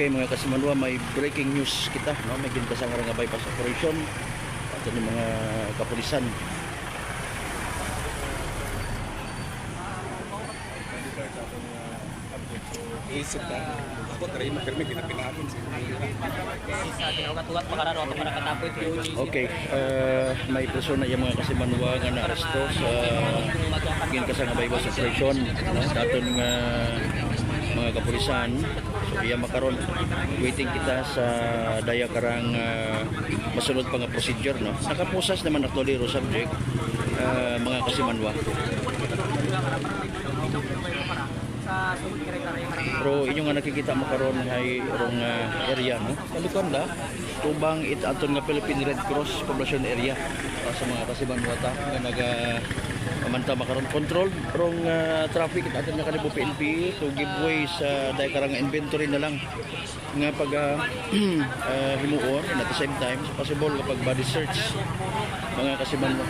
Okay mga kasimanwa, may breaking news kita, no? May gintasang nga bypass operation at yung mga kapulisan. Isip ka, ako tayo magkarmi, pinapinahatin sa Okay, may persona yung mga kasimanwa nga na-aresto sa gintasang nga bypass operation, no? Daton nga mga kapulisan. So iya makaron waiting kita sa daya karang masunod pa nga procedure, no. Nakapusas naman actually ro subject mga kasimanwa. Pero inyo nga nakikita makaron ay rong area, no. Kalikon da tubang aton nga Philippine Red Cross poblacion area sa mga kasimanwa ta nga naga pamanta makaroon control rong traffic at atin nga kanibo PNP to give way sa dahil karang inventory na lang nga pag himuon at the same time possible kapag body search mga kasimanwa.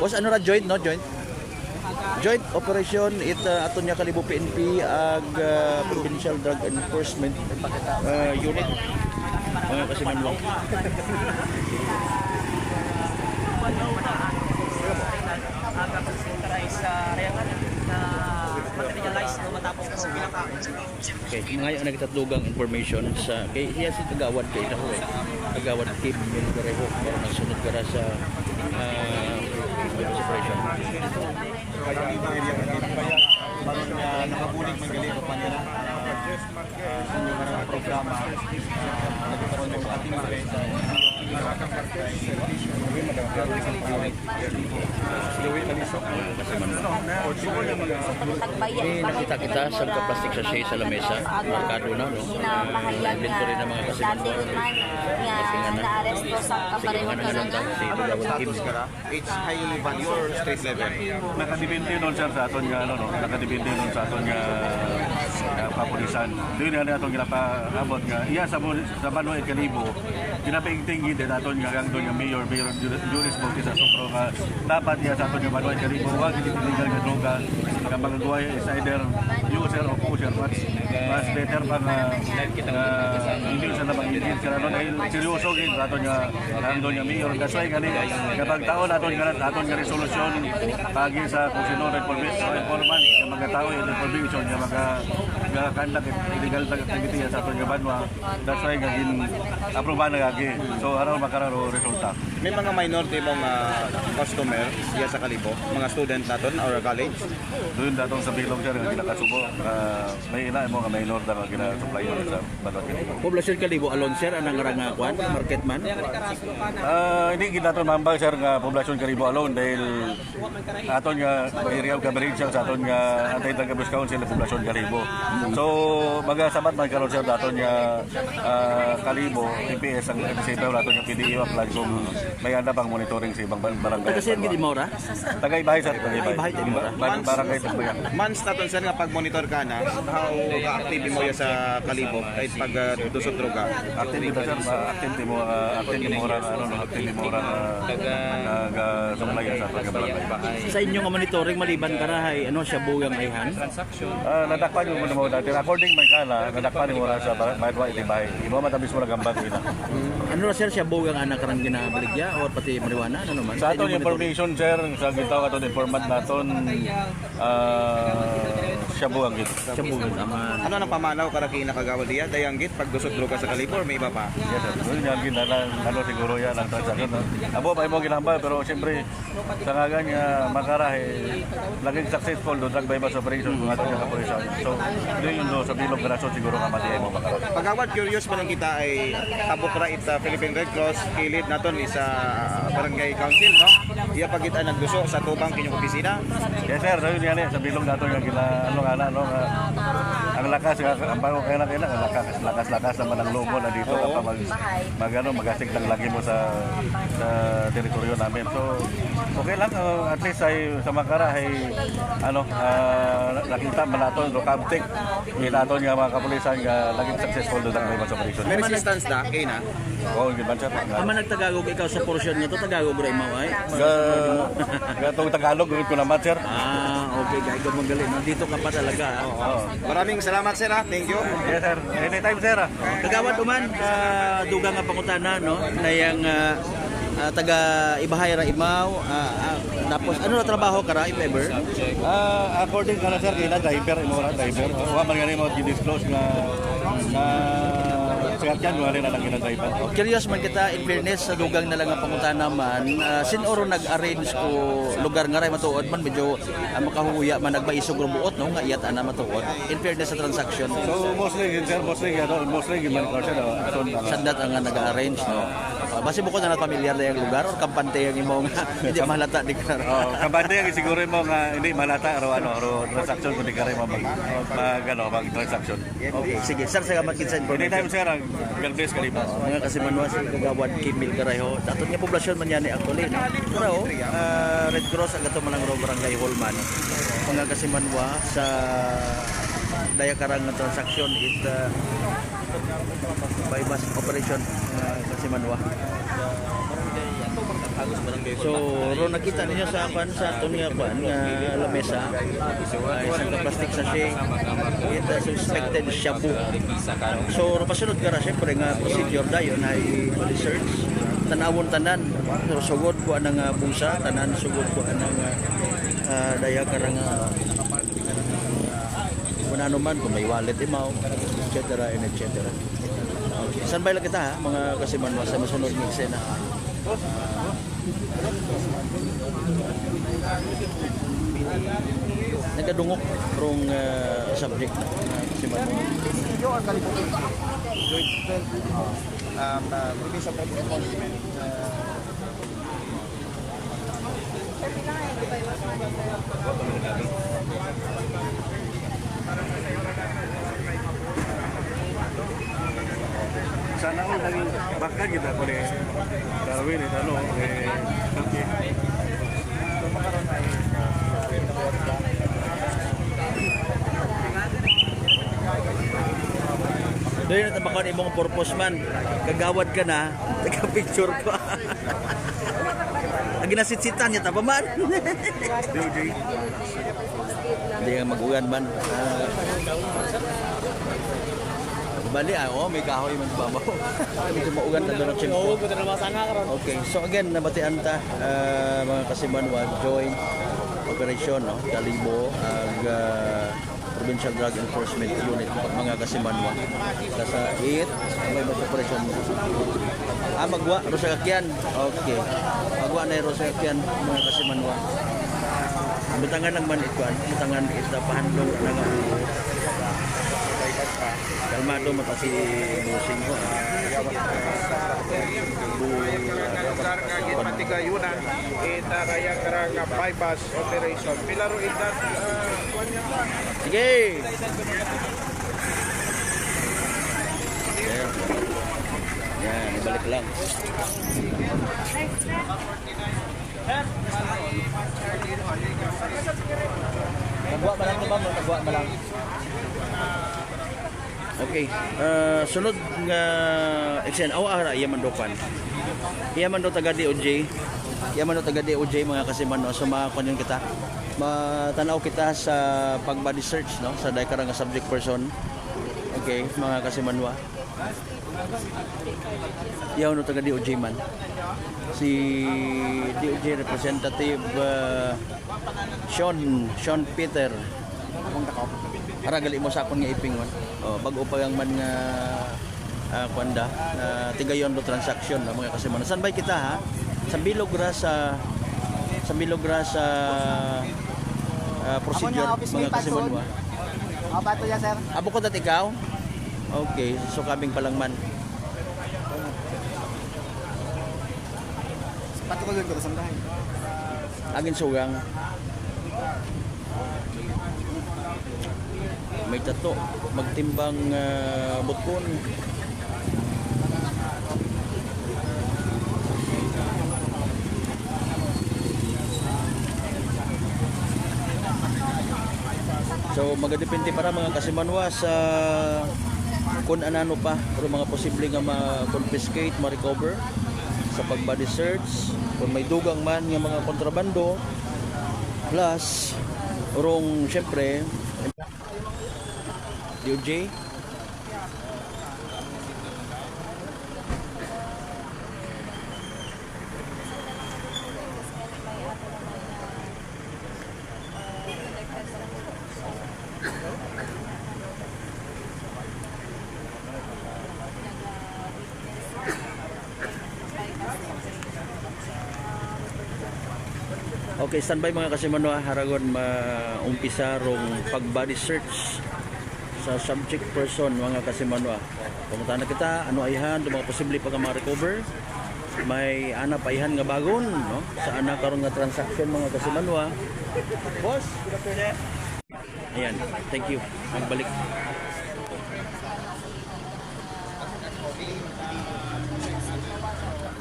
Boss, ano ra joint, no? Joint operation aton nga kanibo PNP ag Provincial Drug Enforcement Unit mga kasimanwa. Okay, ngayon nagtatlugang information sa kay iya si Kagawad kay na ho. Kagawad team yung pareho para nagsunod kara sa operation. kaya ibang area baron nga nakabulig magaling pa nila sa mga programa nagkaroon ng ating mga nakita kita sa plastic sachet sa lamesa, markado na, no? Inventory na mga kasimanwa. Sige nga na lang si Kagawad team. it's high value or state level. Nakadepende nun sir sa aton nga ano no, nakadepende nun sa aton nga kapulisan. Doon nga atong ginapaabot nga iya sa Banwa Kalibo, ginapaingting din aton nga ang doon nga mayor Juris Bautista Sopro nga dapat iya sa aton nga Banwa Kalibo wag illegal nga droga nga magagawa is either user o pusher mas better pa nga hindi sa labang hindi sila no dahil seryoso gid aton nga ang doon nga mayor kasay gani kapag taon aton nga resolusyon pagi sa kung sino informant nga mga tao yung information nga mga kandak illegal activity sa aton nga Banwa, that's why gagin aprobahan na gagi. So araw makararo resulta. May mga minority bang customer diya sa Kalibo, mga student naton or college? Doon datong sa Bilog sir nga kinakasubo may ina mo nga minor da nga ginasupply sa Banwa Kalibo. Poblasyon Kalibo alone sir anang ngarangakuan market man. Hindi ginaton mambal sir nga poblasyon Kalibo alone dahil aton nga area of coverage sa aton nga anti-drug abuse council na poblasyon Kalibo. So magasabat man karon sir aton nga Kalibo TPS ang MCP aton nga PDE wa flag zone may anda pang monitoring sa ibang barangay. Taga sir gid Mora? Tagay bahay sir, tagay bahay. Barangay Tumbuya. Months naton sir nga pag monitor ka na how active mo ya sa Kalibo kahit pag dusot droga. Active sir, active mo ra ano no, active mo ra naga-supply sa aton nga barangay. Sa inyo nga monitoring maliban karahay ano siya bugang ayhan? Nadakpan mo dati according man kala, nadakpan mo ra sa Banwa Itibay. Imo matabis mo ra gambag ina. Ano ra sir siya bugang anak karang ginabaligya o pati marijuana ano man? Sa aton information sir, sa gitaw aton informant naton siya buang gid. Siya bugang aman. Ano nang pamanaw kada kinakagawad diya dayang git pag dusot droga sa Kalibo or may iba pa? Yes sir. Doon yan ginala siguro yan ang transaction. Abo pa mo ginambal pero siyempre sa ngagan nga makarahe laging successful do drug bypass operation ng aton nga kapulisan. So doon yun do sa Bilog Garasyon siguro nga mati mo makarahe. Pagawad curious man lang kita ay tabok ra ita Philippine Red Cross kilid naton isa barangay council no. Iya pagita nagduso sa tubang kinyong opisina. Yes sir, so yun yan sa Bilog nato nga gina ang lakas ang bago kaya ang lakas naman ang lobo na dito kapag magasig lang lagi mo sa teritoryo namin. So okay lang at least ay sa Makara ay nakita man naton do kabtik naton nga mga kapulisan nga laging successful do ang bypass operation. May resistance na kay na. Oo, gid man siya. Ama nagtagagog ikaw sa portion nga to Tagalog ra imaw ay. Gatong Tagalog gud ko naman sir. Okay, kaya ikaw magaling. Nandito ka pa talaga. Maraming salamat sir ha. Thank you. Yes sir, anytime sir. Kagawad uman dugang nga pangutana no na yang taga Ibahay ra Imaw tapos ano na trabaho ka ra if ever? According kana sir kina driver imo ra driver. Wa man gani mo disclose nga sakyan wala na lang kina driver. Curious man kita in fairness sa dugang na lang nga pangutana man sinoro nag-arrange ko lugar nga ray matuod man medyo makahuya man nagbaisog buot no nga iyat ana matuod in fairness sa transaction. So mostly man ko siya aton Sandat ang nga nag-arrange no. Basi bukod na pamilyar na yung lugar or kampante yung imo nga hindi mahalata di ka. Oh, kabante ang siguro mo nga hindi malata aro transaction kundi kare mo mag transaction. Okay, sige. Sir, salamat kinsa information. Anytime sir, God bless kalipas. Mga kasimanwa sa Kagawad Kimil Karayo. Datot nga poblasyon man yan actually. No? Pero Red Cross ang gato manang Barangay Holman. Mga kasimanwa sa dayakarang nga transaksyon it bypass operation kasimanwa. So, ro nakita ninyo sa apan sa aton nga lamesa. Isang plastic sachet. Ito suspected shabu. So, ro pasunod ka ra syempre nga procedure dayon ay research. Tanawon tanan. So, sugod ko anang busa, tanan sugod ko anang daya karang kung ano man, kung may wallet imaw, etc. and etc. Okay. Saan ba lang kita ha, mga kasimanwa sa masunod ng eksena? Nagkadungok rong subject na kasimanwa. Provincial Public Enforcement. Sana all naging baka kita ko ni Darwin ito ano okay. Doon na tabakon imong purpose man. Kagawad ka na, taga-picture pa. Ang ginasitsitan niya tapa man. DJ. Hindi nga mag-ugan man. Bali, may kahoy man sa babaw. Medyo maugan na doon ang chimpo. Okay, so again, nabatian ta mga kasimanwa, joint operation, no? Kalibo, Provincial Drug Enforcement Unit, mga kasimanwa. Sa 8, may mas operation. Magwa, Rosakakyan. Okay. Magwa na yung Rosakakyan, mga kasimanwa. Butangan lang man ito, butangan ito, pahandong na nga. Kalmado mata si Busing ko. Karga gipatigayunan ita kaya karanga bypass operation. Pilaro itat Sige. Yan, ibalik lang. Nagwa malang ba? Nagwa malang. Okay. Sunod nga eksena ara yaman dokan. Yaman do taga DOJ. Yaman do taga DOJ mga kasimanwa so makakunin kita. Matanaw kita sa pag-body search no sa daykara nga subject person. Okay, mga kasimanwa. Yaw no taga DOJ man. Si DOJ representative Sean Peter. Haragali mo sa akong nga ipingon. Bago pa yang man nga kwanda tigayon do transaction na mga kasimanwa. San bay kita ha? Sa Bilogra sa procedure mga kasimanwa. Bato ya sir. Abo ko dat ikaw? Okay, so kabing pa lang man. Bato ko dito sa sandahan. Agin sugang. May tato, magtimbang butkon. So magadepende para mga kasimanwa sa kung anano pa o mga posible nga ma-confiscate, ma-recover sa pag-body search, kung may dugang man nga mga kontrabando plus urong syempre DOJ. Okay, standby mga kasimano, haragon maumpisa rong pag-body search sa subject person mga kasimano. Pumunta na kita, ano ayhan, do mga posible pag ma-recover. May ana paihan nga bagon, no? Sa ana karon nga transaction mga kasimano. Boss, good afternoon. Ayan, thank you. Magbalik.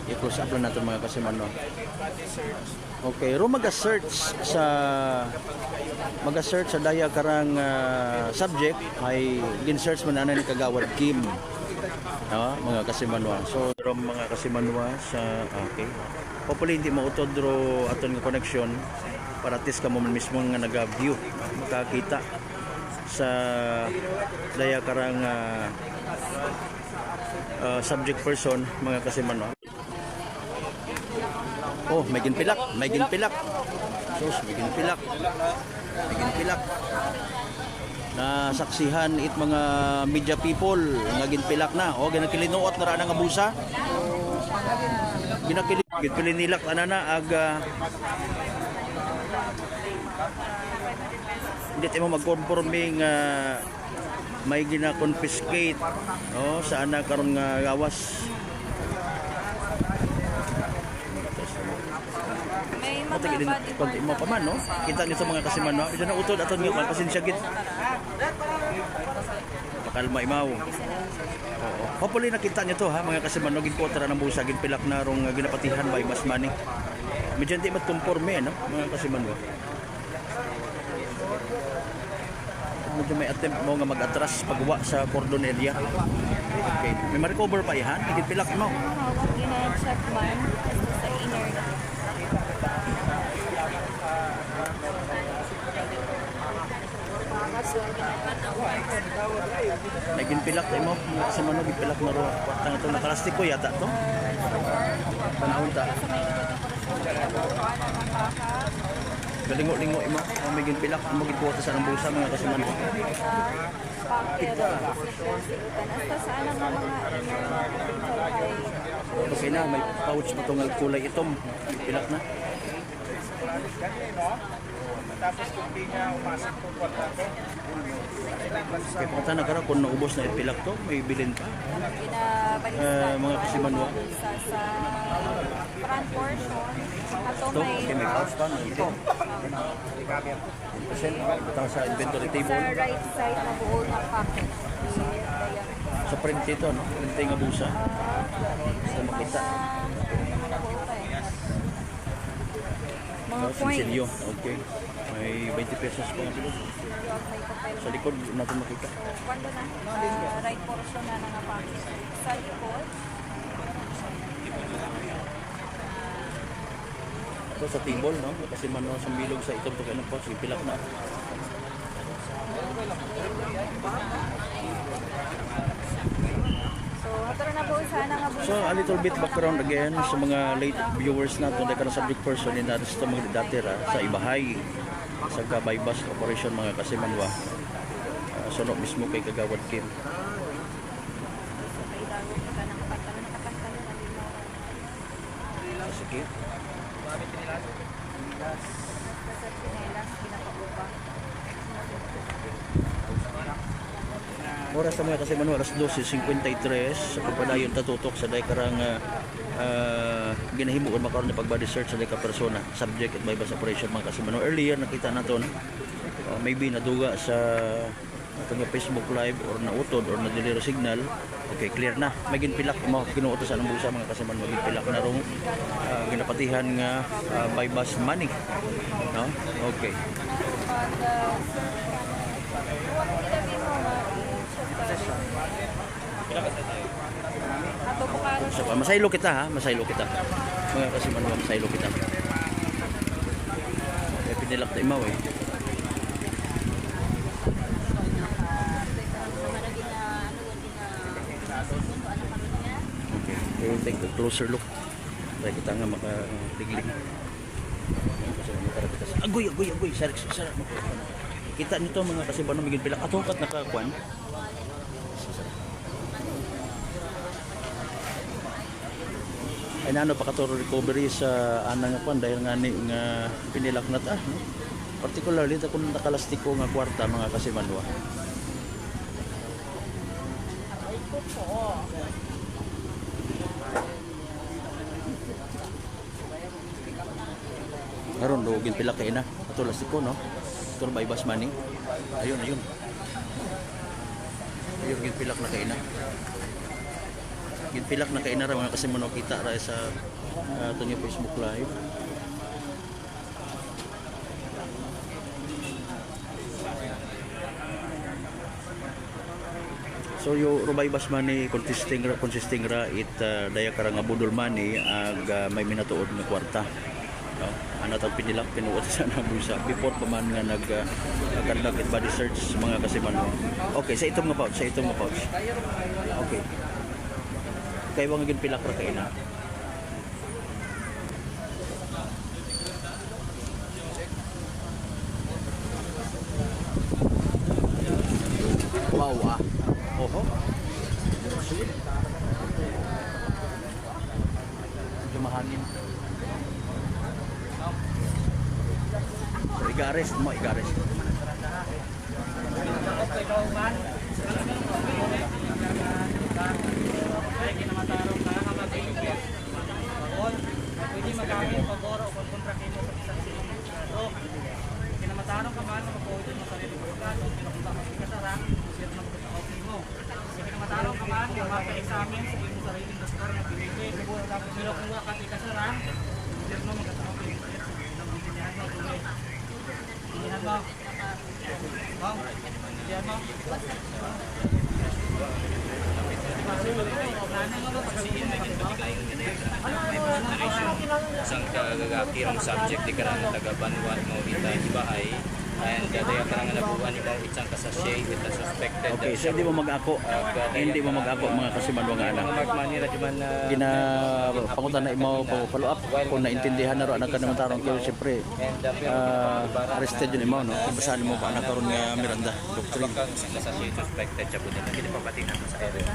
I-close up lang natin mga kasimano. Okay, ro maga-search sa daya karang subject ay gin-search man ana ni Kagawad Kim. Mga kasimanwa. So ro mga kasimanwa sa okay. Hopefully hindi mautod ro aton nga connection para at least kamo mismo nga naga-view, makakita sa daya karang subject person mga kasimanwa. Oh, may ginpilak. Sus, may ginpilak. Na saksihan it mga media people nga ginpilak na. Oh, ginakilinuot na ra nga busa. Ginpilinilak anana aga hindi tayo mag-confirming may gina-confiscate sa ana karon nga gawas. Konti mo pa man, no? Kita nyo sa mga kasimano. Ito na utod aton nga pasensya gid. Pakalma imaw. Oo. Hopefully nakita nyo to ha, mga kasimano, ginkotra ng busa, ginpilak na rong ginapatihan by mas money. Medyo hindi mat-conforme, no? Mga kasimano. Medyo may attempt mo nga mag-atras pagwa sa cordon area. Okay. May ma-recover pa ihan, ginpilak mo. Gina-check man sa inner. May ginpilak tayo mo sa mga ginpilak mo ro kwartang ito nakalastiko yata to panahon ta galingo-lingo imo may ginpilak mo gikuha sa ng busa mga kasiman okay na may pouch mo itong kulay itom ginpilak na Tapos kung di niya umasok po kwarta ko. kaya punta na kara kung naubos na ipilak to may bilin pa mga kasimanwa sa front portion ato to okay, may pouch pa may itim patang sa inventory table sa right side na buo ng packet. sa print ito no print nga busa sa makita Mga coins. Sinsilyo. Okay. May 20 pesos pa nga sila. Sa likod natin makita. Kwando na, sa right portion na nangapacket. Sa likod, Ito sa table, no? Kasi manuha sa bilog sa itong pagkain po. Pilak na. so hataro na buo sana nga buo. So, a little bit background again sa mga late viewers natin. Dahil ka na subject person in natin sa mga datira sa Ibahay. Sa bypass operation mga kasimanwa. Sono mismo kay Kagawad Kim. Sige. Oras sa mga kasimanwa, alas 12:53 sa kapadayon tatutok sa day karang ginahimuon makaroon na pag-body search sa day ka persona subject at bypass operation mga kasimanwa. Earlier nakita naton maybe naduga sa atong Facebook live or nautod or na-deliver signal. Okay, clear na. May ginpilak mo kinuutosan ng busa mga kasimanwa, ginpilak na rong ginapatihan nga bypass money. No? Okay. So, masaylo kita ha, masaylo kita. Mga kasimanwa, masaylo kita. Pinilak na imaw eh. closer look. Dahil kita nga makaligling. Agoy. Sarik. Kita nito mga kasibano migin pila katukat nakakuan. Ay nano pa katuro recovery sa anang nga kuan dahil nga ni nga pinilak na ta, no? Particularly ta kun nakalastiko nga kwarta mga kasibanwa. Karon do ginpila kay na ato lastiko, no? Ato by bus money. Ayun. Ayun ginpilak na kay na. Ginpilak na kay na ra mga kasibanwa kita ra sa ato nga Facebook live. So yung rubay bas money consisting ra it daya karang nga budol money ag may minatuod nga kwarta. No? Ano tawag pinilak pinuot sa nabusa before pa man nga nag-conduct it body search mga kasibanwa. Okay, sa itong nga pouch, Okay. Kay wang ginpilak ra kay na. Wow, Oho. Medyo mahangin. Igares. Pwede magamit pabor o kontra kimo sa isang sigurado. Kinamatarong ka man makapodo mo sarili mo plano, kinukuha ka kasarang, siya na magkakaupin mo. Kinamatarong ka man maka-examine sa imong sariling doktor nga pinili. Kinukuha ka kasarang, siya na magkakaupin mo. Pilihan mo tuloy. Pilihan mo. Pilihan mo. Isang kagagakirang subject di karang taga-Banwan mo ibahay and daya karang nabuhan ni mo isang kasasye with the suspected. Okay, so hindi mo mag-ako mga kasibanwa nga anak. Magmani ra di man Gina pangutan na imo follow up kung naintindihan na ro anak ka naman tarong kaya siyempre arrested yun imo, no? Basahan mo pa anak karon nga Miranda doctrine. kang kasasye suspected sa budin hindi pa pati na sa area.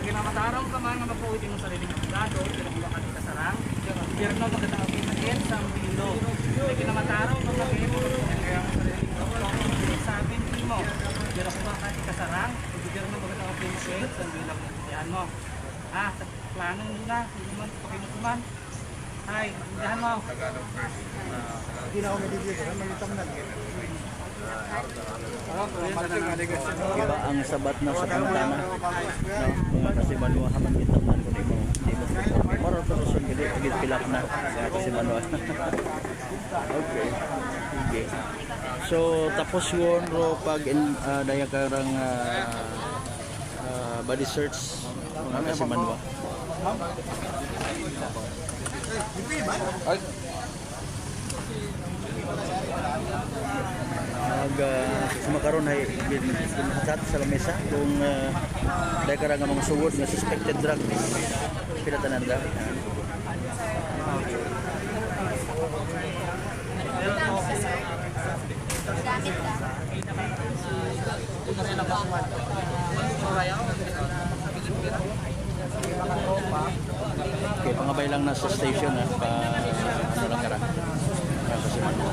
Kinamatarong ka man nga mapuwid mo sarili ng abogado, kinukuha ka ni kasarang, pero na magkakaupin na din sa bilo. Kinamatarong ka man mo kaya ang sarili ng abogado, sabi mo, kinukuha ka ni kasarang, pero na magkakaupin sa bilo ng mo. Sa plano nila, hindi man pakinutuman. Ay, hindihan mo. Hindi na ako medidito. Malitam na. Iba ang sabat na sa pantana, no? Mga kasibanwa haman gitamnan ko di mo maro to so gid pilak na mga kasibanwa. Okay. Sige. So tapos yun ro pag daya karang body search mga kasibanwa. Makaroon ay binhatat sa lamesa kung dahil ka nga mga sugod na suspected drug pinatanan da. Okay, pangabay lang na sa station pa ano lang kara kasi manuwa.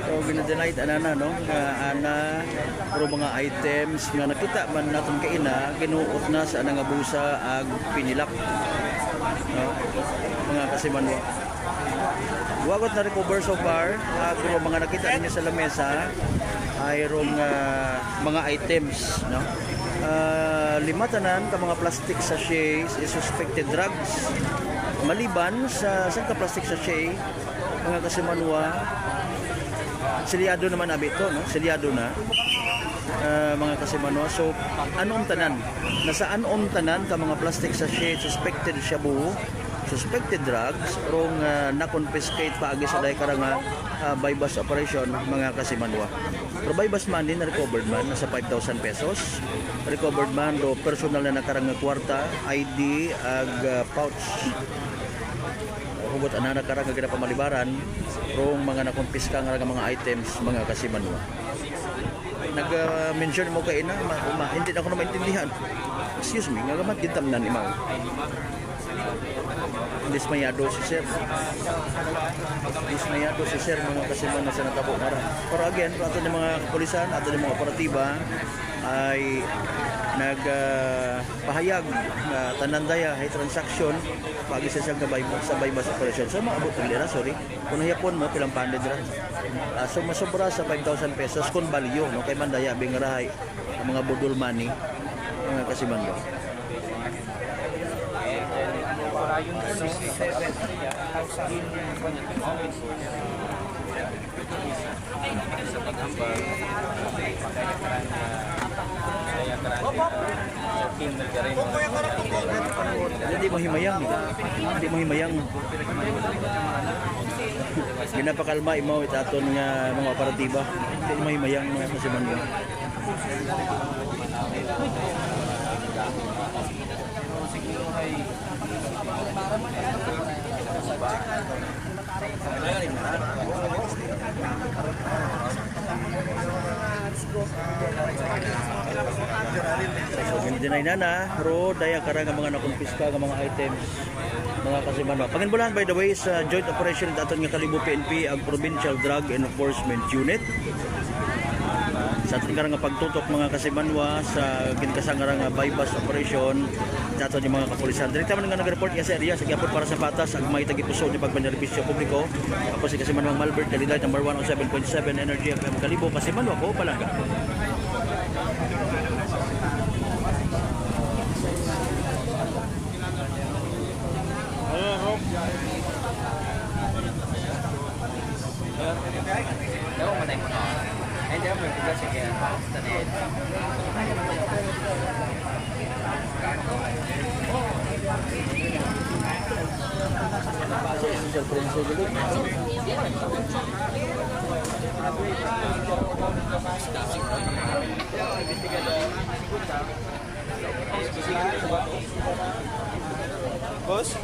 So ginadenied ana no nga ana pero mga items nga nakita man naton kay ina ginuot na sa ana nga busa ag pinilak, no? Mga kasimanwa wagot na recover so far pero mga nakita ninyo sa lamesa ay rong mga items, no? Lima tanan ka mga plastic sachets is suspected drugs maliban sa plastic sachet mga kasimanwa Selyado naman abi ito, no? Selyado na. Mga kasimanwa. So, anong tanan? Nasaan on tanan ka mga plastic sachet, suspected shabu, suspected drugs, rong na-confiscate paagi sa dahi karang bypass operation, mga kasimanwa. Pero bypass man din, recovered man, nasa 5,000 pesos. Recovered man, do personal na nakarang kwarta, ID, ag pouch. Hugot ana nakarang nga pamalibaran, rong mga nakumpiska nga mga items, mga kasimanwa. Nag-mention mo kay ina, hindi na ako na maintindihan. Excuse me, nga gamat gintamnan imaw. Dismayado si sir. Dismayado si sir, mga kasimanwa sa natabo nara. Pero again, ato ng mga kapulisan, ato ng mga operatiba ay nagpahayag na tanandaya ay transaction pag isa siyang sa bypass operation. So maabot ng lira, sorry. Kung nahiyapon mo, pilang panded ra. So masobra sa 5,000 pesos kung baliyo, no? Kay mandaya, bingarahay, ang mga budol money, mga kasimanwa. Sa paghambal, saya karang king nagkarin. Hindi mo himayang. Hindi mo himayang. Ginapakalma imaw itaton nga mga operatiba. Hindi mo himayang mga kasimanwa. So, ginidinay na ro daya karang mga nakumpiska nga mga items, mga kasimanwa. Panginbulan by the way sa joint operation aton nga Kalibo PNP ang Provincial Drug Enforcement Unit. Sa ating karang pagtutok mga kasimanwa sa ginkasang nga bypass operation sa aton yung mga kapulisan. Direkta man nga nag-report sa area sa gyapon para sa patas ang may tagipuso ni pagpanservisyo publiko. Ako si Kasimanwang Malbert, kandidat number 107.7 Energy FM Kalibo, Kasimanwa ko Palangga. Đâu mà này có anh nhớ mình cũng sẽ kể tận đến Boss?